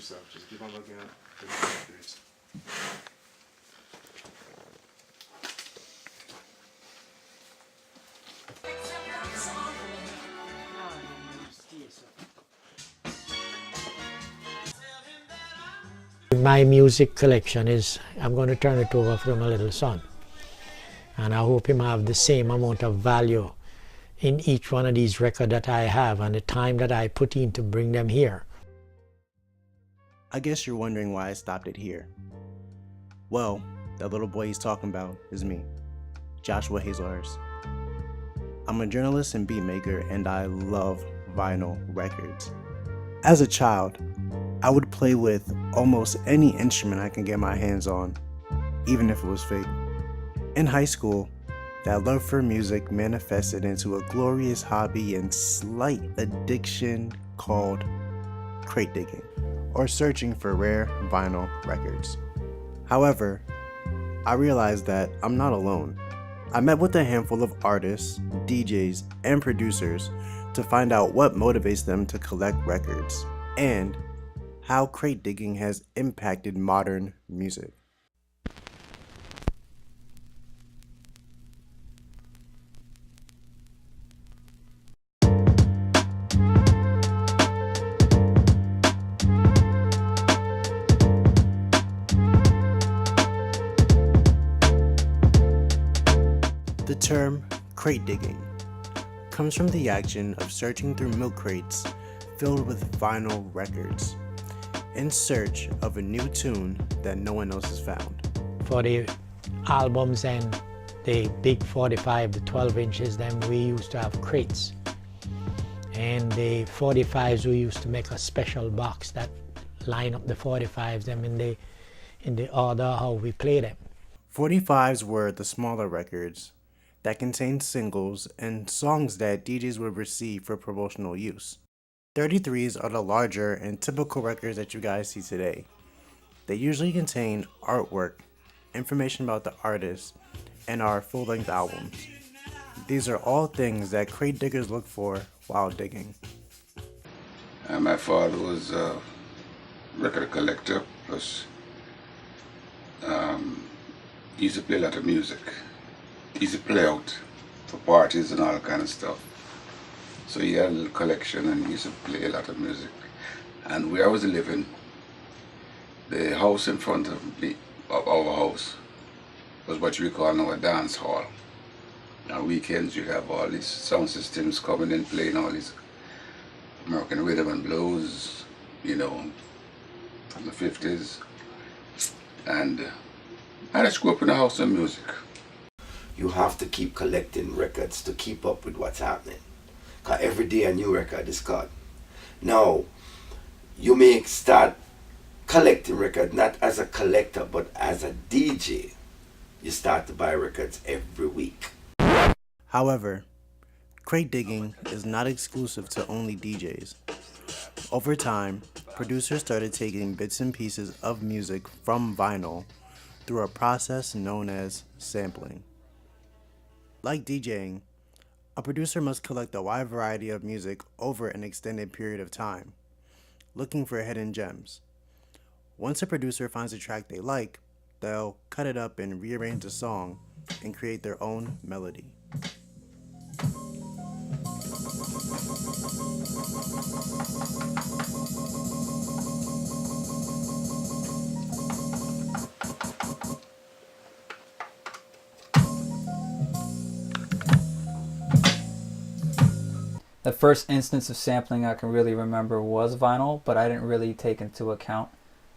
yourself. Just keep on looking at the records. My music collection is, I'm going to turn it over to my little son. And I hope him have the same amount of value in each one of these records that I have and the time that I put in to bring them here. I guess you're wondering why I stopped it here. Well, that little boy he's talking about is me, Joshua Hazelhurst. I'm a journalist and beat maker, and I love vinyl records. As a child, I would play with almost any instrument I can get my hands on, even if it was fake. In high school, that love for music manifested into a glorious hobby and slight addiction called crate digging, or searching for rare vinyl records. However, I realized that I'm not alone. I met with a handful of artists, DJs, and producers to find out what motivates them to collect records, and how crate digging has impacted modern music. The term crate digging comes from the action of searching through milk crates filled with vinyl records in search of a new tune that no one else has found. For the albums and the big 45, the 12 inches, then we used to have crates. And the 45s, we used to make a special box that line up the 45s them in the order how we play them. 45s were the smaller records that contained singles and songs that DJs would receive for promotional use. 33s are the larger and typical records that you guys see today. They usually contain artwork, information about the artist, and are full-length albums. These are all things that crate diggers look for while digging. My father was a record collector, plus he used to play a lot of music. He used to play out for parties and all kind of stuff. So he had a little collection and he used to play a lot of music. And where I was living, the house in front of our house was what we call now a dance hall. On weekends you have all these sound systems coming in, playing all these American rhythm and blues, you know, from the 50s. And I just grew up in a house of music. You have to keep collecting records to keep up with what's happening. Because every day a new record is cut. Now, you may start collecting records not as a collector but as a DJ. You start to buy records every week. However, crate digging is not exclusive to only DJs. Over time, producers started taking bits and pieces of music from vinyl through a process known as sampling. Like DJing, a producer must collect a wide variety of music over an extended period of time, looking for hidden gems. Once a producer finds a track they like, they'll cut it up and rearrange the song and create their own melody. The first instance of sampling I can really remember was vinyl, but I didn't really take into account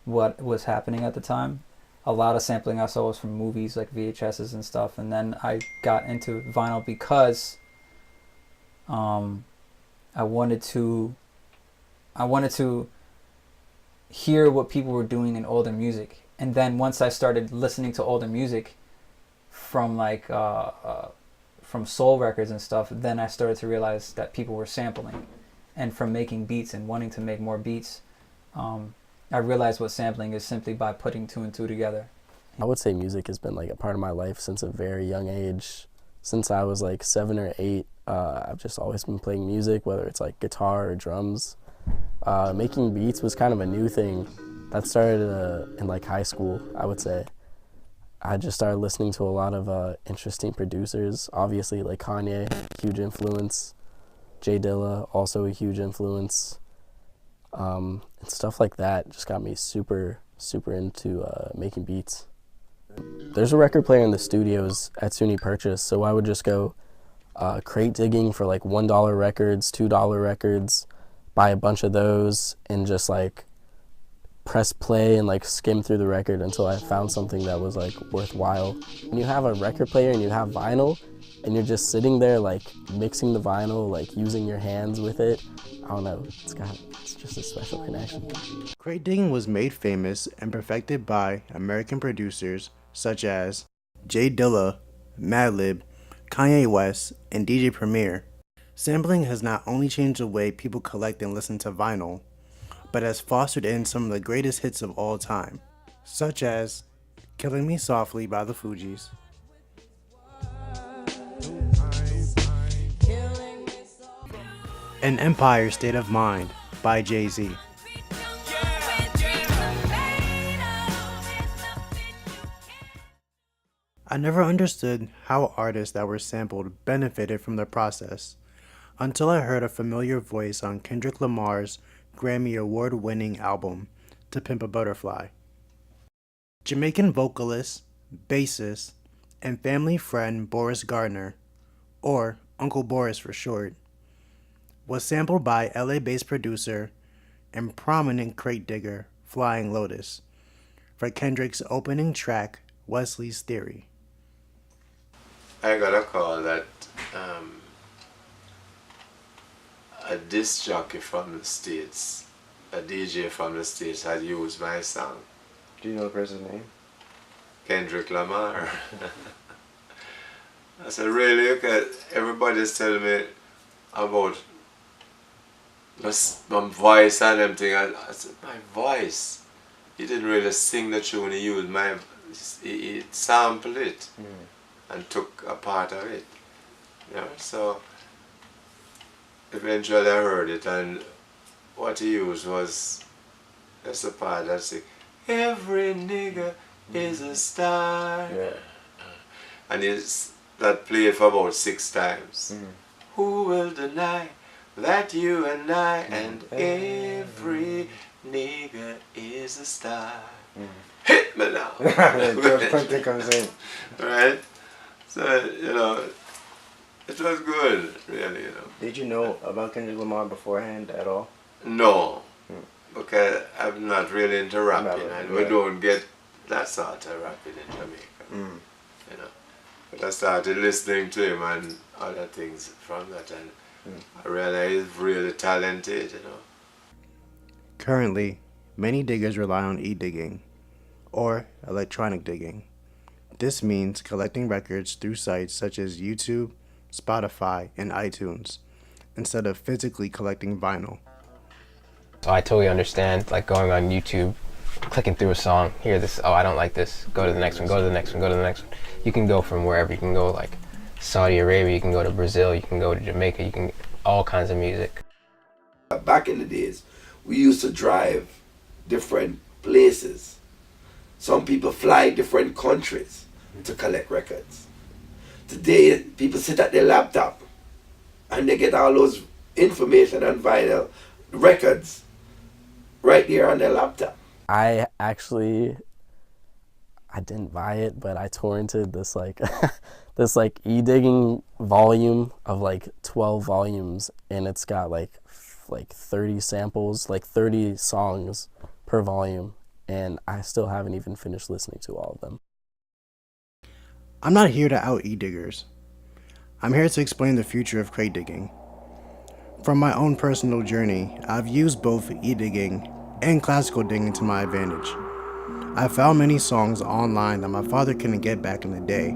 what was happening at the time. A lot of sampling I saw was from movies like VHSs and stuff, and then I got into vinyl because I wanted to hear what people were doing in older music. And then once I started listening to older music from like from soul records and stuff, then I started to realize that people were sampling. And from making beats and wanting to make more beats, I realized what sampling is simply by putting two and two together. I would say music has been like a part of my life since a very young age. Since I was like 7 or 8, I've just always been playing music, whether it's like guitar or drums. Making beats was kind of a new thing that started in like high school, I would say. I just started listening to a lot of interesting producers. Obviously, like Kanye, huge influence. J Dilla, also a huge influence. And stuff like that just got me super into making beats. There's a record player in the studios at SUNY Purchase, so I would just go crate digging for like $1 records, $2 records, buy a bunch of those, and just like press play and like skim through the record until I found something that was like worthwhile. When you have a record player and you have vinyl and you're just sitting there like mixing the vinyl, like using your hands with it, I don't know, it's just a special connection. Crate digging was made famous and perfected by American producers such as J Dilla, Madlib, Kanye West, and DJ Premier. Sampling has not only changed the way people collect and listen to vinyl, but has fostered in some of the greatest hits of all time, such as Killing Me Softly by the Fugees, and Empire State of Mind by Jay-Z. I never understood how artists that were sampled benefited from the process until I heard a familiar voice on Kendrick Lamar's Grammy Award-winning album, To Pimp a Butterfly. Jamaican vocalist, bassist, and family friend Boris Gardner, or Uncle Boris for short, was sampled by LA-based producer and prominent crate digger Flying Lotus for Kendrick's opening track, Wesley's Theory. I got a call that a disc jockey from the States, a DJ from the States had used my song. Do you know the person's name? Kendrick Lamar. I said, really? Okay, everybody's telling me about my voice and everything. I said, my voice? He didn't really sing the tune, he used he sampled it and took a part of it. You know, so eventually I heard it, and what he used was that's the part that said, every nigga is a star. Yeah. And that played for about 6 times. Who will deny that you and I and every nigga is a star? Hit me now. George Clinton comes in. Right? So, you know, it was good, really, you know. Did you know about Kendrick Lamar beforehand at all? No, because I'm not really into rapping, and we don't get that sort of rapping in Jamaica, you know. But I started listening to him and other things from that, and I realized he's really talented, you know. Currently, many diggers rely on e-digging, or electronic digging. This means collecting records through sites such as YouTube, Spotify, and iTunes, instead of physically collecting vinyl. So I totally understand, like going on YouTube, clicking through a song, hear this, oh I don't like this, go to the next one, go to the next one, go to the next one. You can go from wherever, you can go like Saudi Arabia, you can go to Brazil, you can go to Jamaica, you can, all kinds of music. Back in the days, we used to drive different places. Some people fly different countries to collect records. Today, people sit at their laptop and they get all those information on vinyl records right there on their laptop. I didn't buy it, but I torrented this like this like e-digging volume of like 12 volumes, and it's got like 30 samples, like 30 songs per volume, and I still haven't even finished listening to all of them. I'm not here to out e-diggers. I'm here to explain the future of crate digging. From my own personal journey, I've used both e-digging and classical digging to my advantage. I found many songs online that my father couldn't get back in the day,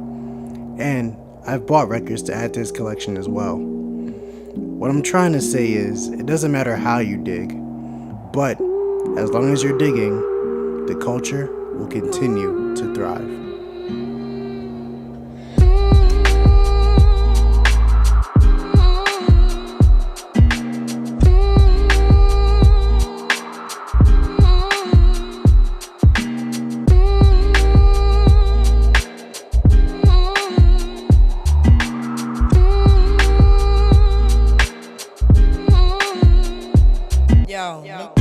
and I've bought records to add to his collection as well. What I'm trying to say is, it doesn't matter how you dig, but as long as you're digging, the culture will continue to thrive. Yo,